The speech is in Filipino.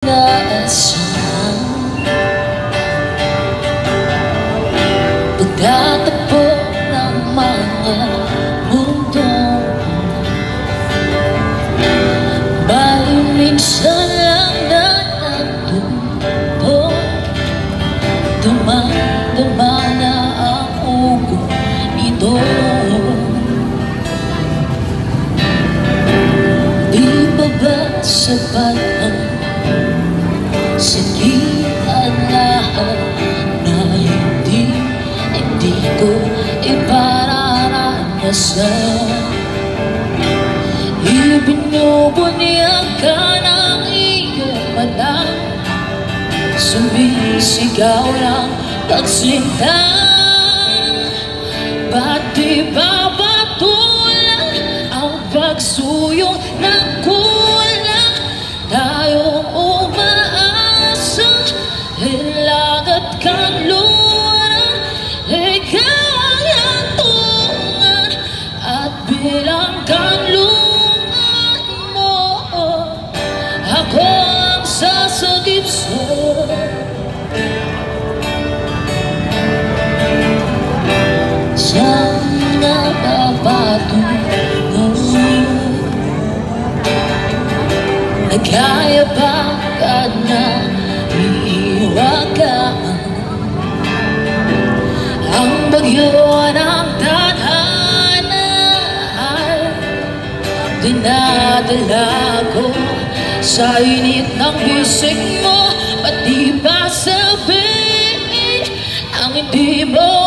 Inaasang pagtatagpo ng mga mundo, bali minsan lang na nandun, dama na ang ugo nito. Di ba ba sapat ang sakitan lahat na hindi ko ipararanasan? Ibinubunyag ka ng iyong mata, sumisigaw ng pagsinta. Ba't di ba patulang ang pagsuyong ng kulang? Tayong umaasa, hilang at kanluran, ikaw ang hantungan at bilang kanlungan mo, ako ang sasagip sa'yo. Saan nga papatungo? Nagkaya ba ka na iiwagan ang bagyo ng tadhana ay dinadala ko sa init ng bisig mo? Ba't di ba sabihin ang hindi mo